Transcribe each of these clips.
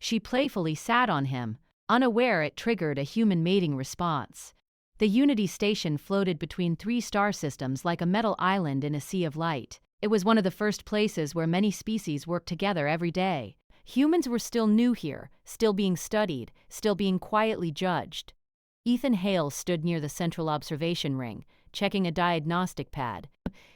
She playfully sat on him, unaware it triggered a human mating response. The Unity station floated between 3 star systems like a metal island in a sea of light. It was one of the first places where many species worked together every day. Humans were still new here, still being studied, still being quietly judged. Ethan Hale stood near the central observation ring, checking a diagnostic pad.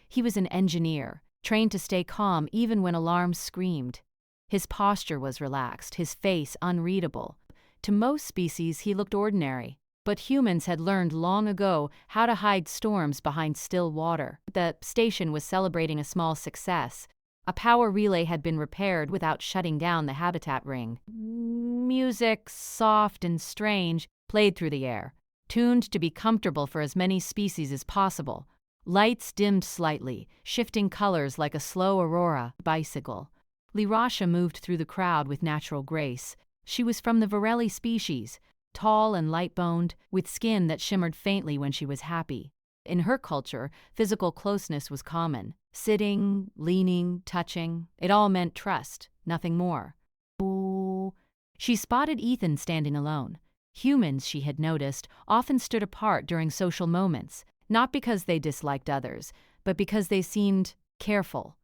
He was an engineer, trained to stay calm even when alarms screamed. His posture was relaxed, his face unreadable. To most species, he looked ordinary. But humans had learned long ago how to hide storms behind still water. The station was celebrating a small success. A power relay had been repaired without shutting down the habitat ring. Music, soft and strange, played through the air, tuned to be comfortable for as many species as possible. Lights dimmed slightly, shifting colors like a slow aurora bicycle. Lirasha moved through the crowd with natural grace. She was from the Varelli species, tall and light-boned, with skin that shimmered faintly when she was happy. In her culture, physical closeness was common. Sitting, leaning, touching, it all meant trust, nothing more. Ooh. She spotted Ethan standing alone. Humans, she had noticed, often stood apart during social moments, not because they disliked others, but because they seemed careful.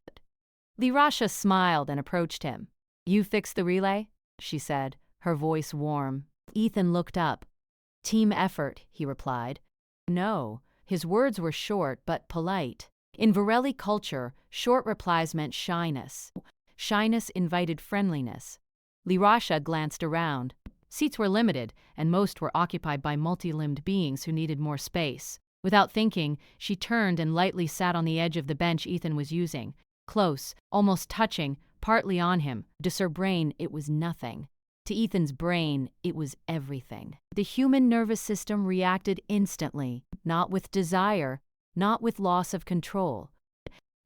Lirasha smiled and approached him. "You fixed the relay?" she said, her voice warm. Ethan looked up. "Team effort," he replied. No, his words were short but polite. In Varelli culture, short replies meant shyness. Shyness invited friendliness. Lirasha glanced around. Seats were limited, and most were occupied by multi-limbed beings who needed more space. Without thinking, she turned and lightly sat on the edge of the bench Ethan was using. Close, almost touching, partly on him. To her brain, it was nothing. To Ethan's brain, it was everything. The human nervous system reacted instantly, not with desire, not with loss of control,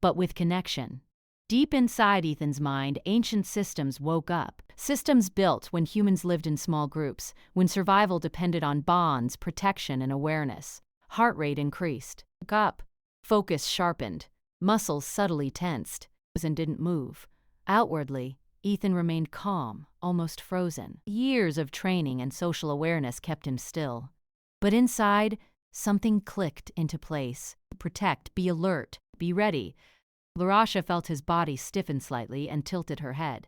but with connection. Deep inside Ethan's mind, ancient systems woke up. Systems built when humans lived in small groups, when survival depended on bonds, protection, and awareness. Heart rate increased. Up. Focus sharpened. Muscles subtly tensed. And didn't move. Outwardly, Ethan remained calm, almost frozen. Years of training and social awareness kept him still. But inside, something clicked into place. Protect, be alert, be ready. Lirasha felt his body stiffen slightly and tilted her head.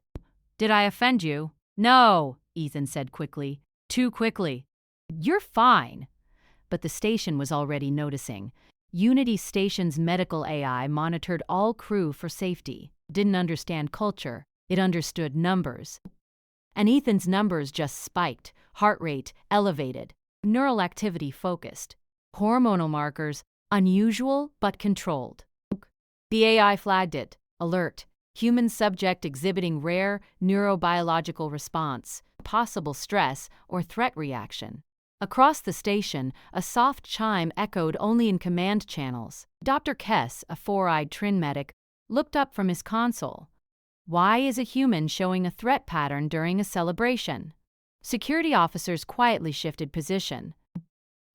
"Did I offend you?" "No," Ethan said quickly. "Too quickly." "You're fine." But the station was already noticing. Unity Station's medical AI monitored all crew for safety. Didn't understand culture. It understood numbers. And Ethan's numbers just spiked, heart rate elevated, neural activity focused, hormonal markers unusual but controlled. The AI flagged it, alert, human subject exhibiting rare neurobiological response, possible stress or threat reaction. Across the station, a soft chime echoed only in command channels. Dr. Kess, a 4-eyed Trin medic, looked up from his console. Why is a human showing a threat pattern during a celebration? Security officers quietly shifted position.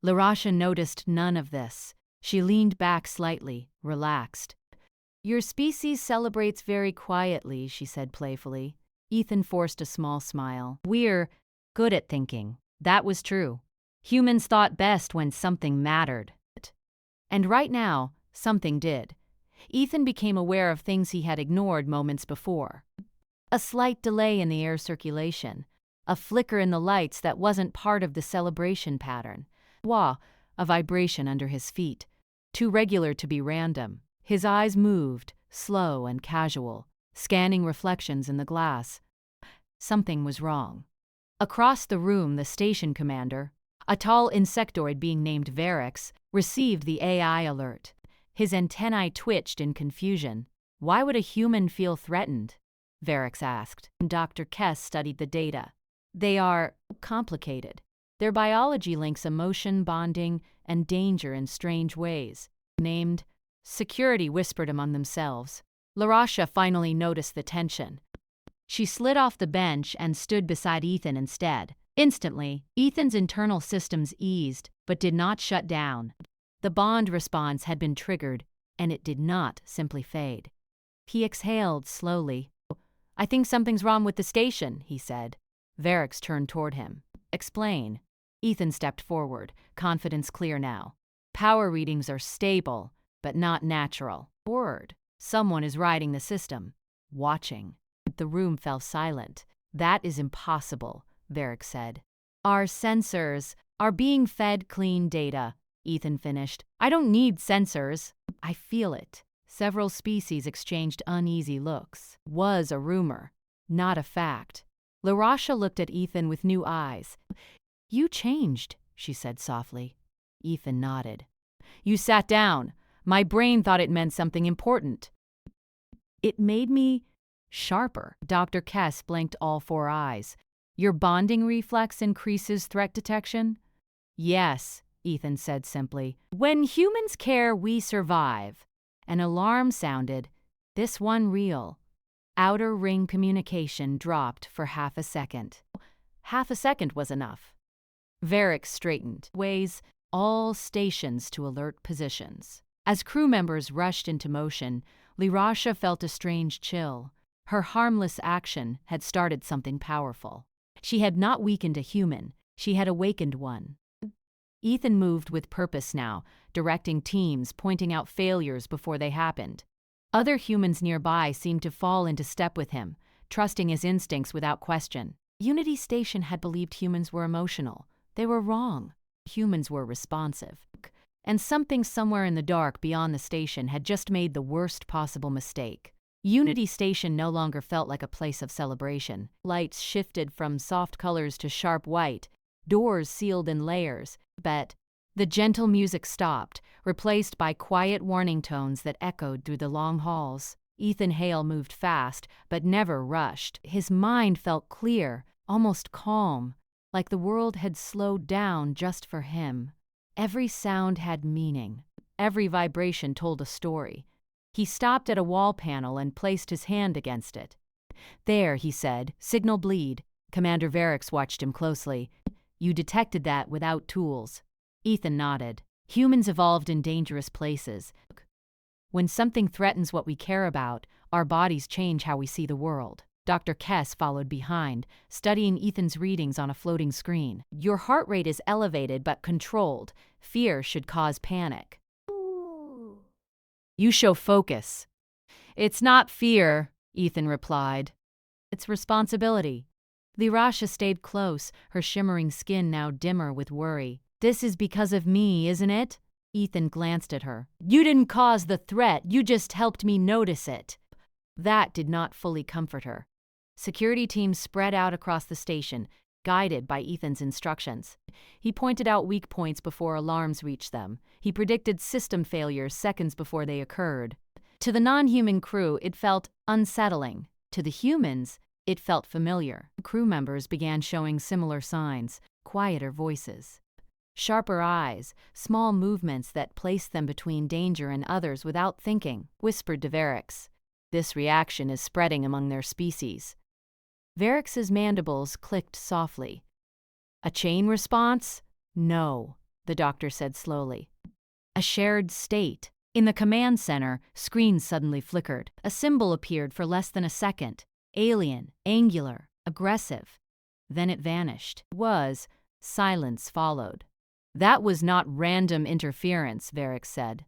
Lirasha noticed none of this. She leaned back slightly, relaxed. "Your species celebrates very quietly," she said playfully. Ethan forced a small smile. "We're good at thinking." That was true. Humans thought best when something mattered. And right now, something did. Ethan became aware of things he had ignored moments before. A slight delay in the air circulation, a flicker in the lights that wasn't part of the celebration pattern. Wah, a vibration under his feet, too regular to be random. His eyes moved, slow and casual, scanning reflections in the glass. Something was wrong. Across the room, the station commander, a tall insectoid being named Varix, received the AI alert. His antennae twitched in confusion. "Why would a human feel threatened?" Varix asked. Dr. Kess studied the data. "They are complicated. Their biology links emotion, bonding, and danger in strange ways." Named. Security whispered among themselves. Lirasha finally noticed the tension. She slid off the bench and stood beside Ethan instead. Instantly, Ethan's internal systems eased, but did not shut down. The bond response had been triggered, and it did not simply fade. He exhaled slowly. "I think something's wrong with the station," he said. Varix turned toward him. Explain. Ethan stepped forward, confidence clear now. Power readings are stable, but not natural. Word. Someone is riding the system. Watching. The room fell silent. That is impossible, Varix said. Our sensors are being fed clean data, Ethan finished. I don't need sensors. I feel it. Several species exchanged uneasy looks. Was a rumor, not a fact. LaRasha looked at Ethan with new eyes. You changed, she said softly. Ethan nodded. You sat down. My brain thought it meant something important. It made me sharper. Dr. Kess blinked all four eyes. Your bonding reflex increases threat detection? Yes, Ethan said simply. When humans care, we survive. An alarm sounded. This one real. Outer ring communication dropped for half a second. Half a second was enough. Varix straightened. Ways all stations to alert positions. As crew members rushed into motion, LaRasha felt a strange chill. Her harmless action had started something powerful. She had not weakened a human, she had awakened one. Ethan moved with purpose now, directing teams, pointing out failures before they happened. Other humans nearby seemed to fall into step with him, trusting his instincts without question. Unity Station had believed humans were emotional. They were wrong. Humans were responsive. And something somewhere in the dark beyond the station had just made the worst possible mistake. Unity Station no longer felt like a place of celebration. Lights shifted from soft colors to sharp white, doors sealed in layers, but the gentle music stopped, replaced by quiet warning tones that echoed through the long halls. Ethan Hale moved fast, but never rushed. His mind felt clear, almost calm, like the world had slowed down just for him. Every sound had meaning. Every vibration told a story. He stopped at a wall panel and placed his hand against it. There, he said, signal bleed. Commander Varix watched him closely. You detected that without tools. Ethan nodded. Humans evolved in dangerous places. When something threatens what we care about, our bodies change how we see the world. Dr. Kess followed behind, studying Ethan's readings on a floating screen. Your heart rate is elevated but controlled. Fear should cause panic. You show focus. It's not fear, Ethan replied. It's responsibility. LaRasha stayed close, her shimmering skin now dimmer with worry. This is because of me, isn't it? Ethan glanced at her. You didn't cause the threat, you just helped me notice it. That did not fully comfort her. Security teams spread out across the station, guided by Ethan's instructions. He pointed out weak points before alarms reached them. He predicted system failures seconds before they occurred. To the non-human crew, it felt unsettling. To the humans, it felt familiar. Crew members began showing similar signs, quieter voices. Sharper eyes, small movements that placed them between danger and others without thinking, whispered to Varix. This reaction is spreading among their species. Varix's mandibles clicked softly. A chain response? No, the doctor said slowly. A shared state. In the command center, screens suddenly flickered. A symbol appeared for less than a second. Alien, angular, aggressive. Then it vanished. Silence followed. That was not random interference, Varix said.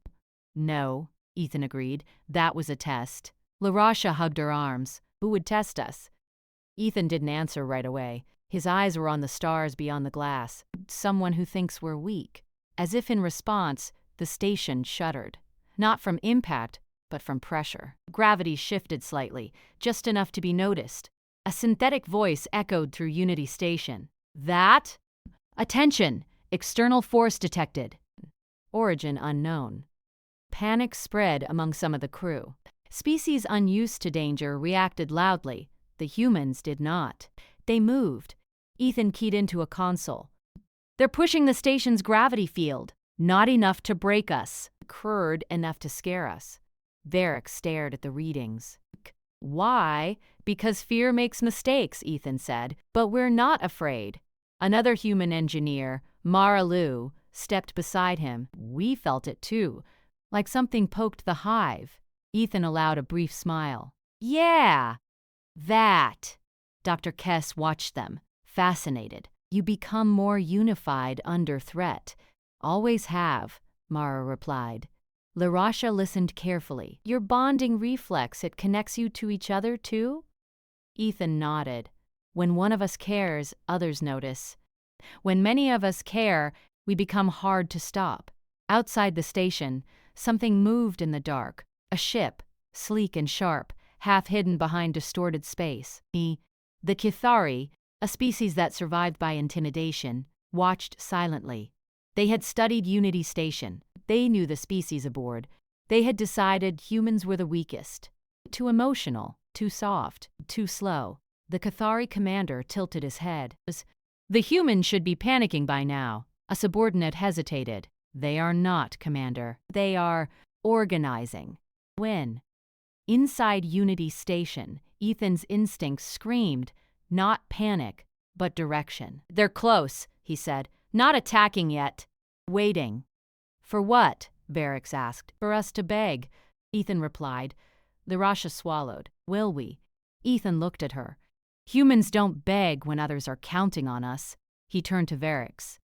No, Ethan agreed. That was a test. LaRasha hugged her arms. Who would test us? Ethan didn't answer right away. His eyes were on the stars beyond the glass. Someone who thinks we're weak. As if in response, the station shuddered. Not from impact, but from pressure. Gravity shifted slightly, just enough to be noticed. A synthetic voice echoed through Unity Station. That? Attention! External force detected. Origin unknown. Panic spread among some of the crew. Species unused to danger reacted loudly. The humans did not. They moved. Ethan keyed into a console. They're pushing the station's gravity field. Not enough to break us. Crurred enough to scare us. Varix stared at the readings. Why? Because fear makes mistakes, Ethan said. But we're not afraid. Another human engineer, Mara Lu, stepped beside him. We felt it too, like something poked the hive. Ethan allowed a brief smile. Yeah, that. Dr. Kess watched them. Fascinated. You become more unified under threat. Always have, Mara replied. Larasha listened carefully. Your bonding reflex, it connects you to each other too? Ethan nodded. When one of us cares, others notice. When many of us care, we become hard to stop. Outside the station, something moved in the dark. A ship, sleek and sharp, half hidden behind distorted space. The Cathari, a species that survived by intimidation, watched silently. They had studied Unity Station. They knew the species aboard. They had decided humans were the weakest. Too emotional, too soft, too slow. The Cathari commander tilted his head. The humans should be panicking by now. A subordinate hesitated. They are not, Commander. They are organizing. When? Inside Unity Station, Ethan's instincts screamed, not panic, but direction. They're close, he said. Not attacking yet. Waiting. For what? Barracks asked. For us to beg, Ethan replied. Larasha swallowed. Will we? Ethan looked at her. Humans don't beg when others are counting on us. He turned to Varix.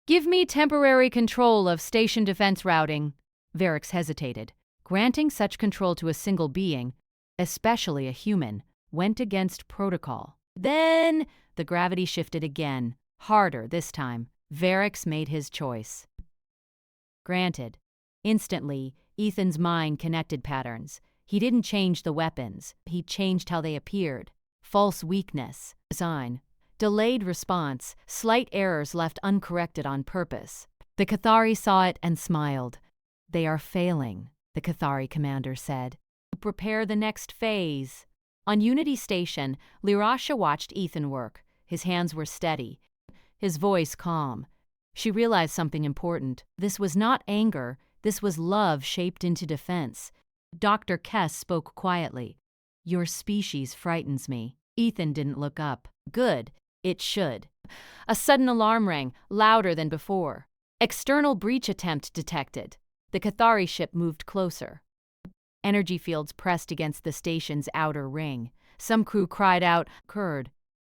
Give me temporary control of station defense routing. Varix hesitated. Granting such control to a single being, especially a human, went against protocol. Then the gravity shifted again, harder this time. Varix made his choice. Granted. Instantly, Ethan's mind connected patterns. He didn't change the weapons. He changed how they appeared. False weakness. Design. Delayed response. Slight errors left uncorrected on purpose. The Cathari saw it and smiled. They are failing, the Cathari commander said. Prepare the next phase. On Unity Station, Larasha watched Ethan work. His hands were steady, his voice calm. She realized something important. This was not anger. This was love shaped into defense. Dr. Kess spoke quietly. Your species frightens me. Ethan didn't look up. Good. It should. A sudden alarm rang, louder than before. External breach attempt detected. The Cathari ship moved closer. Energy fields pressed against the station's outer ring. Some crew cried out, "Curd."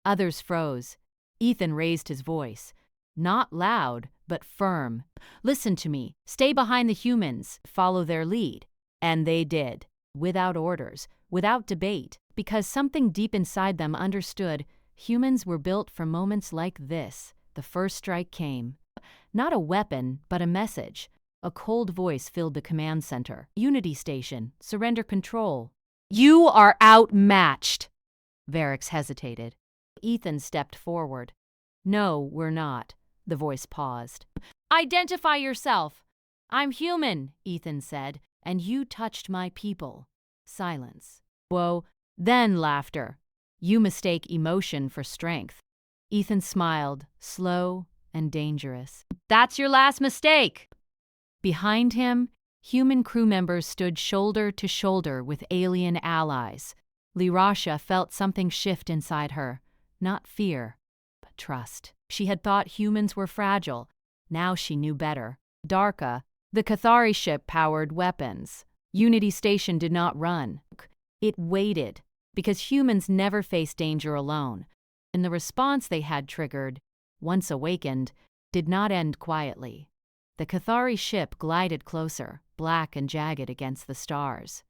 Others froze. Ethan raised his voice. Not loud, but firm. Listen to me. Stay behind the humans. Follow their lead. And they did. Without orders. Without debate. Because something deep inside them understood humans were built for moments like this. The first strike came. Not a weapon, but a message. A cold voice filled the command center. Unity Station. Surrender control. You are outmatched. Varix hesitated. Ethan stepped forward. No, we're not. The voice paused. Identify yourself. I'm human, Ethan said, and you touched my people. Silence. Whoa, then laughter. You mistake emotion for strength. Ethan smiled, slow and dangerous. That's your last mistake. Behind him, human crew members stood shoulder to shoulder with alien allies. Larasha felt something shift inside her. Not fear, but trust. She had thought humans were fragile. Now she knew better. Darka, the Cathari ship, powered weapons. Unity Station did not run. It waited, because humans never face danger alone. And the response they had triggered, once awakened, did not end quietly. The Cathari ship glided closer, black and jagged against the stars.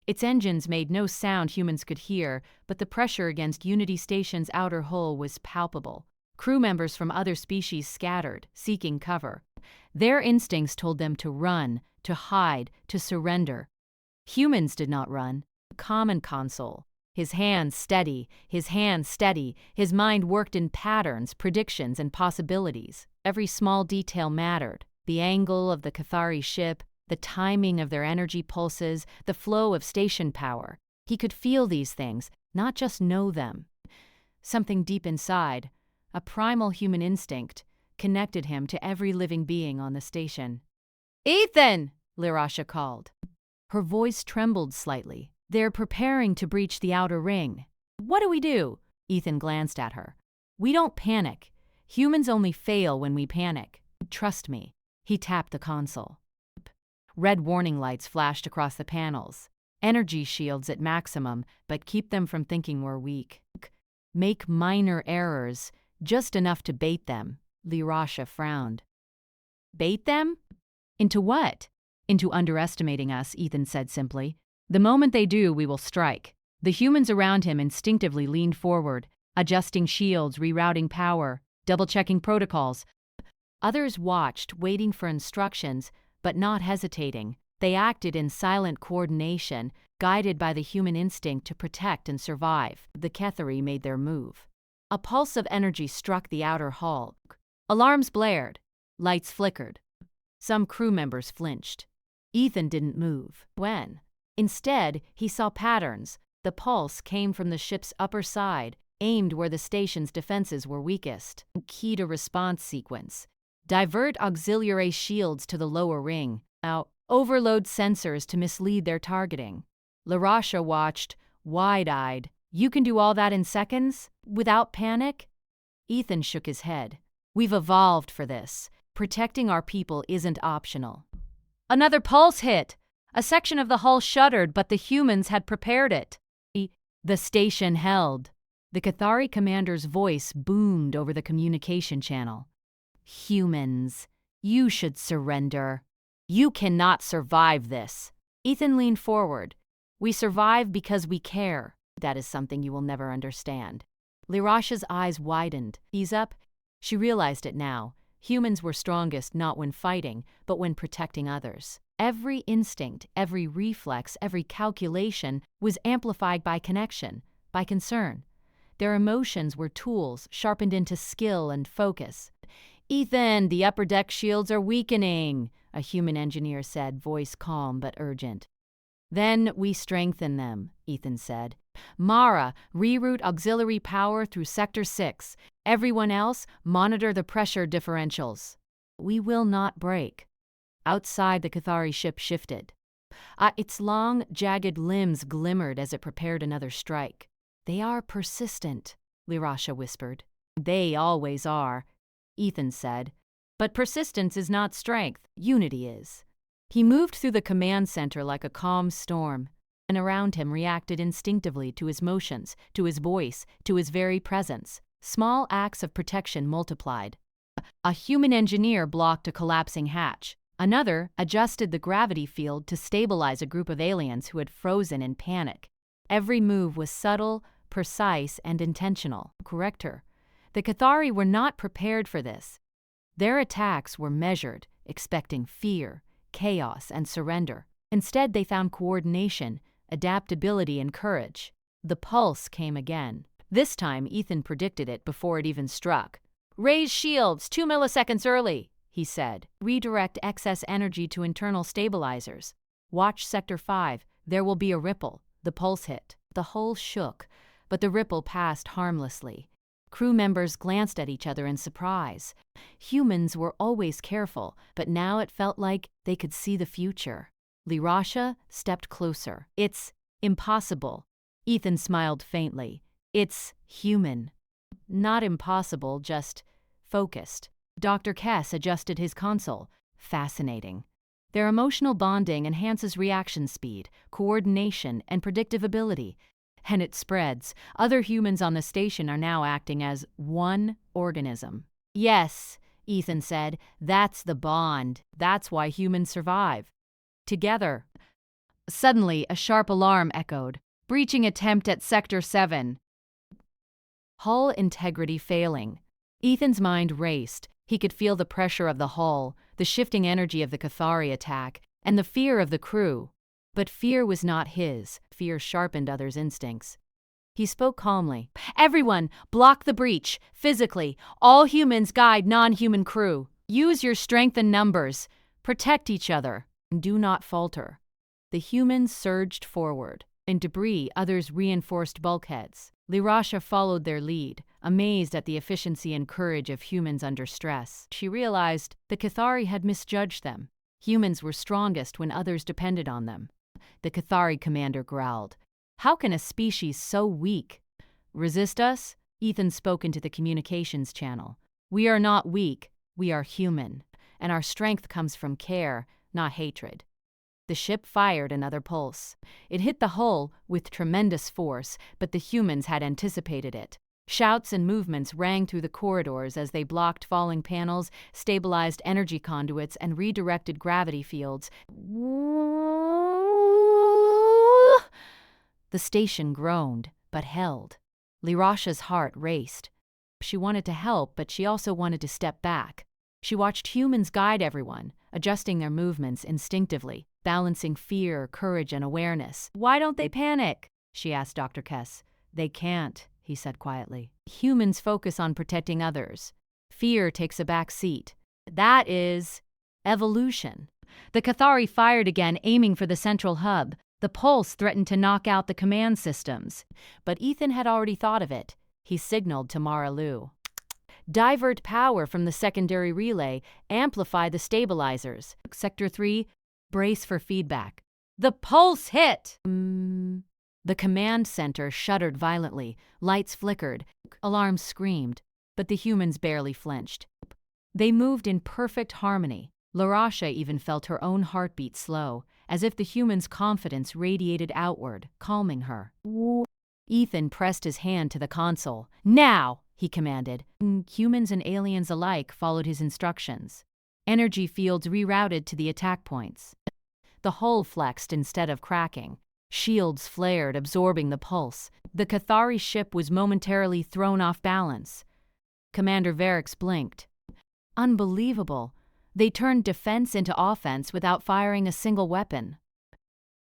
Its engines made no sound humans could hear, but the pressure against Unity Station's outer hull was palpable. Crew members from other species scattered, seeking cover. Their instincts told them to run, to hide, to surrender. Humans did not run. Common Console. His hands steady, his hands steady. His mind worked in patterns, predictions, and possibilities. Every small detail mattered. The angle of the Cathari ship, the timing of their energy pulses, the flow of station power. He could feel these things, not just know them. Something deep inside, a primal human instinct, connected him to every living being on the station. Ethan! Larasha called. Her voice trembled slightly. They're preparing to breach the outer ring. What do we do? Ethan glanced at her. We don't panic. Humans only fail when we panic. Trust me. He tapped the console. Red warning lights flashed across the panels. Energy shields at maximum, but keep them from thinking we're weak. Make minor errors. just enough to bait them. Lirasha frowned. Bait them? Into what? Into underestimating us, Ethan said simply. The moment they do, we will strike. The humans around him instinctively leaned forward, adjusting shields, rerouting power, double-checking protocols. Others watched, waiting for instructions, but not hesitating. They acted in silent coordination, guided by the human instinct to protect and survive. The Cathari made their move. A pulse of energy struck the outer hull. Alarms blared. Lights flickered. Some crew members flinched. Ethan didn't move. When? Instead, he saw patterns. The pulse came from the ship's upper side, aimed where the station's defenses were weakest. Key to response sequence. Divert auxiliary shields to the lower ring. Overload sensors to mislead their targeting. Lirasha watched, wide-eyed. You can do all that in seconds? Without panic? Ethan shook his head. We've evolved for this. Protecting our people isn't optional. Another pulse hit. A section of the hull shuddered, but the humans had prepared it. The station held. The Cathari commander's voice boomed over the communication channel. Humans, you should surrender. You cannot survive this. Ethan leaned forward. We survive because we care. That is something you will never understand. Lirasha's eyes widened. Ease up. She realized it now. Humans were strongest not when fighting, but when protecting others. Every instinct, every reflex, every calculation was amplified by connection, by concern. Their emotions were tools sharpened into skill and focus. Ethan, the upper deck shields are weakening, a human engineer said, voice calm but urgent. Then we strengthen them, Ethan said. Mara, reroute auxiliary power through Sector 6. Everyone else, monitor the pressure differentials. We will not break. Outside, the Cathari ship shifted. Its long, jagged limbs glimmered as it prepared another strike. They are persistent, Lirasha whispered. They always are, Ethan said. But persistence is not strength, unity is. He moved through the command center like a calm storm, and around him reacted instinctively to his motions, to his voice, to his very presence. Small acts of protection multiplied. A human engineer blocked a collapsing hatch. Another adjusted the gravity field to stabilize a group of aliens who had frozen in panic. Every move was subtle, precise, and intentional. Correct her. The Cathari were not prepared for this. Their attacks were measured, expecting fear, chaos, and surrender. Instead, they found coordination, adaptability, and courage. The pulse came again. This time, Ethan predicted it before it even struck. Raise shields 2 milliseconds early, he said. Redirect excess energy to internal stabilizers. Watch Sector 5. There will be a ripple. The pulse hit. The hull shook, but the ripple passed harmlessly. Crew members glanced at each other in surprise. Humans were always careful, but now it felt like they could see the future. Lirasha stepped closer. It's impossible. Ethan smiled faintly. It's human. Not impossible, just focused. Dr. Kess adjusted his console. Fascinating. Their emotional bonding enhances reaction speed, coordination, and predictive ability. And it spreads. Other humans on the station are now acting as one organism. Yes, Ethan said, that's the bond. That's why humans survive. Together. Suddenly, a sharp alarm echoed. Breaching attempt at Sector 7. Hull integrity failing. Ethan's mind raced. He could feel the pressure of the hull, the shifting energy of the Cathari attack, and the fear of the crew. But fear was not his. Fear sharpened others' instincts. He spoke calmly. Everyone, block the breach. Physically, all humans guide non-human crew. Use your strength and numbers. Protect each other. Do not falter. The humans surged forward. In debris, others reinforced bulkheads. Lirasha followed their lead, amazed at the efficiency and courage of humans under stress. She realized the Cathari had misjudged them. Humans were strongest when others depended on them. The Cathari commander growled. How can a species so weak resist us? Ethan spoke into the communications channel. We are not weak, we are human, and our strength comes from care, not hatred. The ship fired another pulse. It hit the hull with tremendous force, but the humans had anticipated it. Shouts and movements rang through the corridors as they blocked falling panels, stabilized energy conduits, and redirected gravity fields. The station groaned, but held. Lirasha's heart raced. She wanted to help, but she also wanted to step back. She watched humans guide everyone, adjusting their movements instinctively, balancing fear, courage, and awareness. "Why don't they panic?" she asked Dr. Kess. "They can't," he said quietly. "Humans focus on protecting others. Fear takes a back seat. That is evolution." The Cathari fired again, aiming for the central hub. The pulse threatened to knock out the command systems. But Ethan had already thought of it. He signaled to Maralu. "Divert power from the secondary relay. Amplify the stabilizers. Sector 3, brace for feedback." The pulse hit! The command center shuddered violently. Lights flickered. Alarms screamed. But the humans barely flinched. They moved in perfect harmony. Lirasha even felt her own heartbeat slow, as if the humans' confidence radiated outward, calming her. Ethan pressed his hand to the console. "Now!" he commanded. Humans and aliens alike followed his instructions. Energy fields rerouted to the attack points. The hull flexed instead of cracking. Shields flared, absorbing the pulse. The Cathari ship was momentarily thrown off balance. Commander Varix blinked. Unbelievable. They turned defense into offense without firing a single weapon.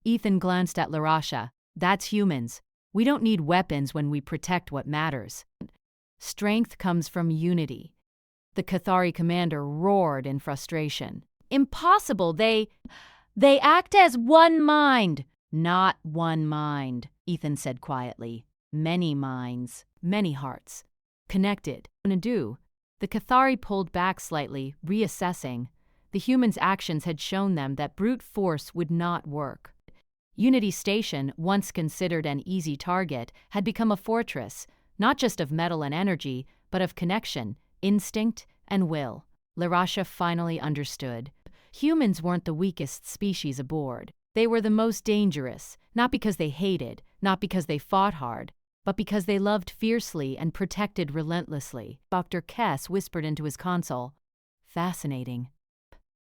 Ethan glanced at Lirasha. "That's humans. We don't need weapons when we protect what matters. Strength comes from unity." The Cathari commander roared in frustration. "Impossible! They act as one mind." "Not one mind," Ethan said quietly. "Many minds, many hearts. Connected." Nadu, the Cathari pulled back slightly, reassessing. The humans' actions had shown them that brute force would not work. Unity Station, once considered an easy target, had become a fortress, not just of metal and energy, but of connection, instinct, and will. Lirasha finally understood. Humans weren't the weakest species aboard. They were the most dangerous, not because they hated, not because they fought hard, but because they loved fiercely and protected relentlessly. Dr. Kess whispered into his console. "Fascinating."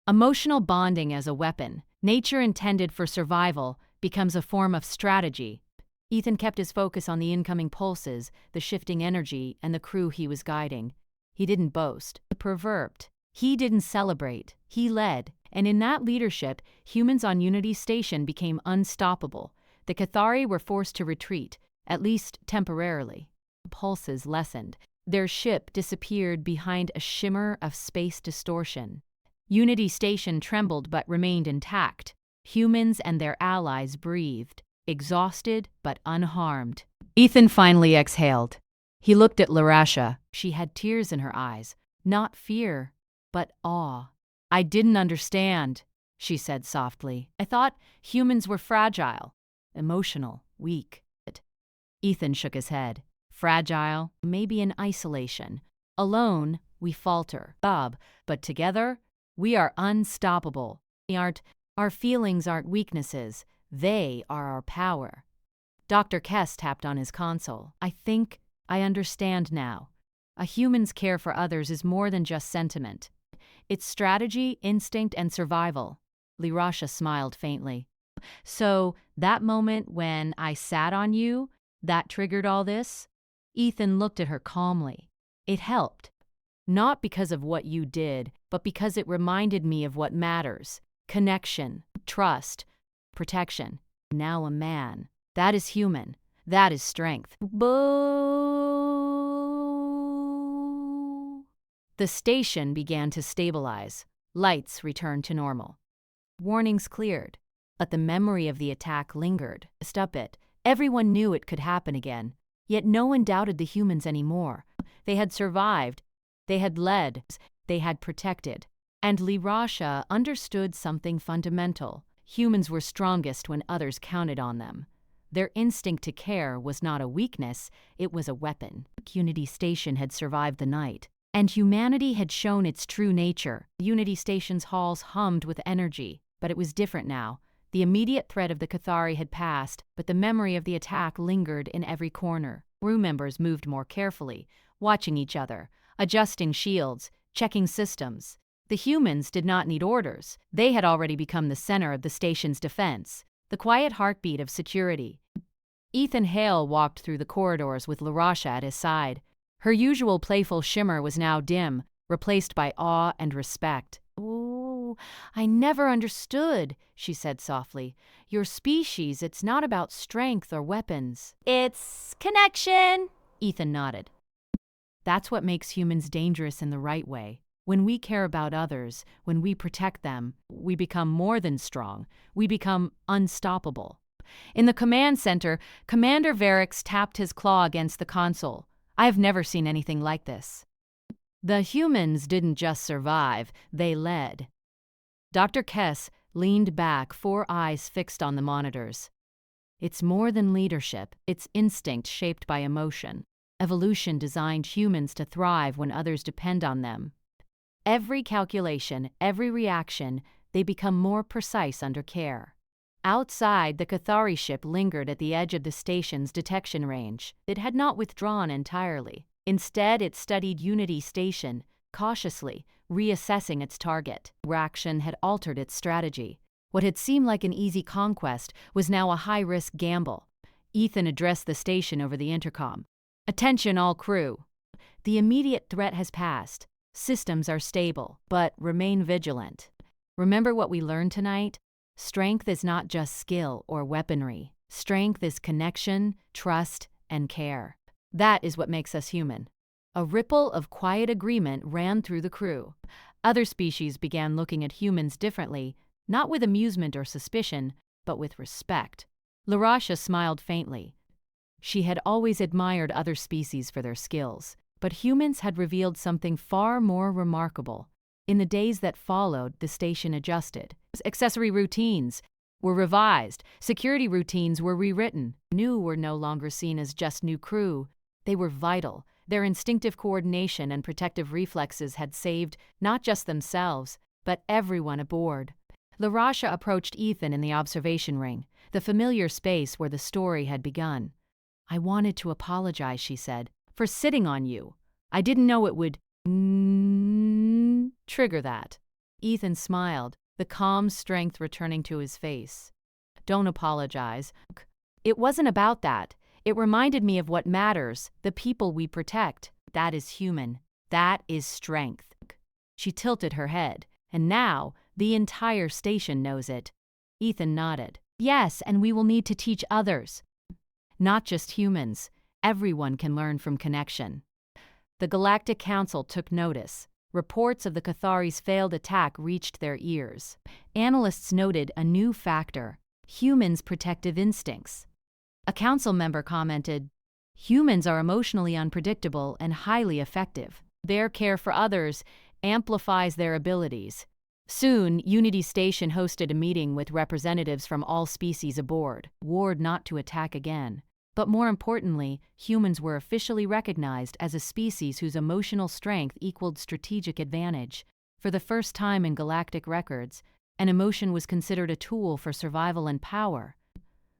Emotional bonding as a weapon, nature intended for survival, becomes a form of strategy. Ethan kept his focus on the incoming pulses, the shifting energy, and the crew he was guiding. He didn't boast, pervert. He didn't celebrate. He led. And in that leadership, humans on Unity Station became unstoppable. The Cathari were forced to retreat, at least temporarily. Pulses lessened. Their ship disappeared behind a shimmer of space distortion. Unity Station trembled but remained intact. Humans and their allies breathed, exhausted but unharmed. Ethan finally exhaled. He looked at Lirasha. She had tears in her eyes, not fear, but awe. "I didn't understand," she said softly. "I thought humans were fragile, emotional, weak." Ethan shook his head. "Fragile, maybe in isolation. Alone, we falter. But together, we are unstoppable. Our feelings aren't weaknesses. They are our power." Dr. Kess tapped on his console. "I think I understand now. A human's care for others is more than just sentiment. It's strategy, instinct, and survival." Lirasha smiled faintly. "So, that moment when I sat on you, that triggered all this?" Ethan looked at her calmly. "It helped. Not because of what you did, but because it reminded me of what matters. Connection, trust, protection. Now a man. That is human. That is strength." Boo! The station began to stabilize. Lights returned to normal. Warnings cleared. But the memory of the attack lingered. Up it. Everyone knew it could happen again. Yet no one doubted the humans anymore. They had survived. They had led. They had protected. And Lirasha understood something fundamental. Humans were strongest when others counted on them. Their instinct to care was not a weakness, it was a weapon. Unity Station had survived the night. And humanity had shown its true nature. Unity Station's halls hummed with energy. But it was different now. The immediate threat of the Cathari had passed, but the memory of the attack lingered in every corner. Crew members moved more carefully, watching each other, adjusting shields, checking systems. The humans did not need orders. They had already become the center of the station's defense, the quiet heartbeat of security. Ethan Hale walked through the corridors with Larasha at his side. Her usual playful shimmer was now dim, replaced by awe and respect. "Oh, I never understood," she said softly. "Your species, it's not about strength or weapons. It's connection." Ethan nodded. "That's what makes humans dangerous in the right way. When we care about others, when we protect them, we become more than strong. We become unstoppable." In the command center, Commander Varix tapped his claw against the console. "I have never seen anything like this." The humans didn't just survive, they led. Dr. Kess leaned back, 4 eyes fixed on the monitors. "It's more than leadership, it's instinct shaped by emotion. Evolution designed humans to thrive when others depend on them. Every calculation, every reaction, they become more precise under care." Outside, the Cathari ship lingered at the edge of the station's detection range. It had not withdrawn entirely. Instead, it studied Unity Station, cautiously, reassessing its target. Reaction had altered its strategy. What had seemed like an easy conquest was now a high-risk gamble. Ethan addressed the station over the intercom. "Attention all crew. The immediate threat has passed. Systems are stable, but remain vigilant. Remember what we learned tonight? Strength is not just skill or weaponry. Strength is connection, trust, and care. That is what makes us human." A ripple of quiet agreement ran through the crew. Other species began looking at humans differently, not with amusement or suspicion, but with respect. Larasha smiled faintly. She had always admired other species for their skills, but humans had revealed something far more remarkable. In the days that followed, the station adjusted. Accessory routines were revised, security routines were rewritten. New were no longer seen as just new crew. They were vital. Their instinctive coordination and protective reflexes had saved not just themselves, but everyone aboard. Larasha approached Ethan in the observation ring, the familiar space where the story had begun. "I wanted to apologize," she said, "for sitting on you. I didn't know it would trigger that." Ethan smiled, the calm strength returning to his face. "Don't apologize. It wasn't about that. It reminded me of what matters, the people we protect. That is human. That is strength." She tilted her head, and now the entire station knows it. Ethan nodded. "Yes, and we will need to teach others. Not just humans. Everyone can learn from connection." The Galactic Council took notice. Reports of the Cathari's failed attack reached their ears. Analysts noted a new factor: humans' protective instincts. A council member commented, "Humans are emotionally unpredictable and highly effective. Their care for others amplifies their abilities." Soon, Unity Station hosted a meeting with representatives from all species aboard, warned not to attack again. But more importantly, humans were officially recognized as a species whose emotional strength equaled strategic advantage. For the first time in galactic records, an emotion was considered a tool for survival and power.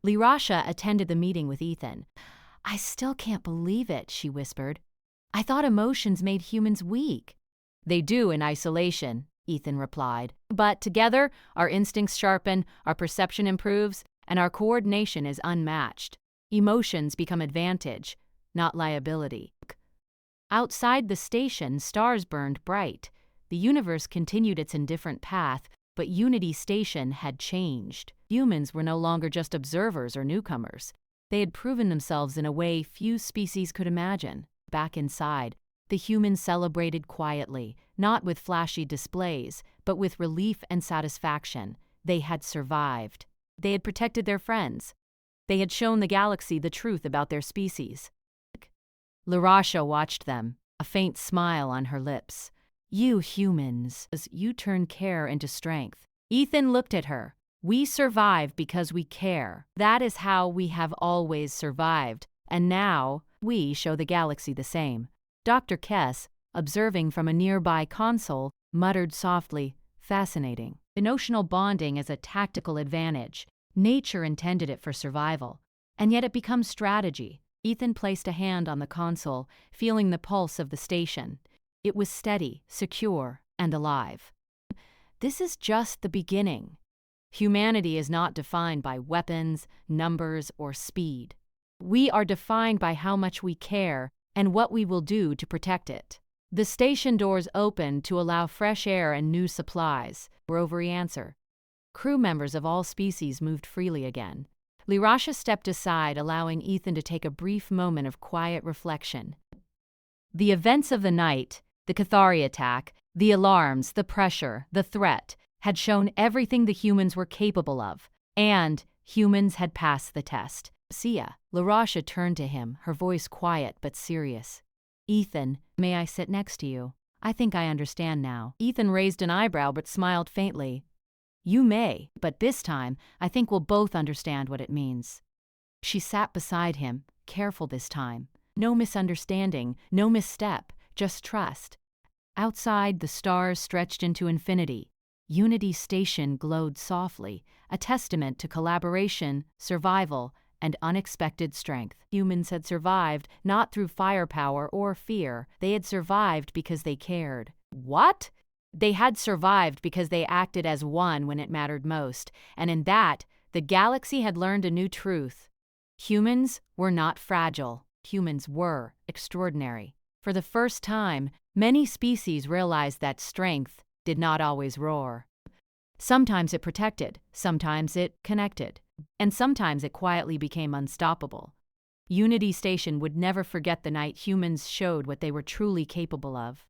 Larasha attended the meeting with Ethan. "I still can't believe it," she whispered. "I thought emotions made humans weak." "They do in isolation," Ethan replied. "But together, our instincts sharpen, our perception improves, and our coordination is unmatched. Emotions become advantage, not liability." Outside the station, stars burned bright. The universe continued its indifferent path, but Unity Station had changed. Humans were no longer just observers or newcomers. They had proven themselves in a way few species could imagine. Back inside, the humans celebrated quietly, not with flashy displays, but with relief and satisfaction. They had survived. They had protected their friends. They had shown the galaxy the truth about their species. Larasha watched them, a faint smile on her lips. "You humans, you turn care into strength." Ethan looked at her. "We survive because we care. That is how we have always survived, and now we show the galaxy the same." Dr. Kess, observing from a nearby console, muttered softly, "Fascinating. Emotional bonding as a tactical advantage. Nature intended it for survival, and yet it becomes strategy. Ethan placed a hand on the console, feeling the pulse of the station. It was steady, secure, and alive. This is just the beginning. Humanity is not defined by weapons, numbers, or speed. We are defined by how much we care and what we will do to protect it. The station doors opened to allow fresh air and new supplies. Rovery answer. Crew members of all species moved freely again. Lirasha stepped aside, allowing Ethan to take a brief moment of quiet reflection. The events of the night, the Cathari attack, the alarms, the pressure, the threat, had shown everything the humans were capable of, and humans had passed the test. Sia. Lirasha turned to him, her voice quiet but serious. Ethan, may I sit next to you? I think I understand now. Ethan raised an eyebrow but smiled faintly. You may, but this time, I think we'll both understand what it means. She sat beside him, careful this time. No misunderstanding, no misstep, just trust. Outside, the stars stretched into infinity. Unity Station glowed softly, a testament to collaboration, survival, and unexpected strength. Humans had survived not through firepower or fear. They had survived because they cared. What? They had survived because they acted as one when it mattered most, and in that, the galaxy had learned a new truth. Humans were not fragile. Humans were extraordinary. For the first time, many species realized that strength did not always roar. Sometimes it protected, sometimes it connected, and sometimes it quietly became unstoppable. Unity Station would never forget the night humans showed what they were truly capable of.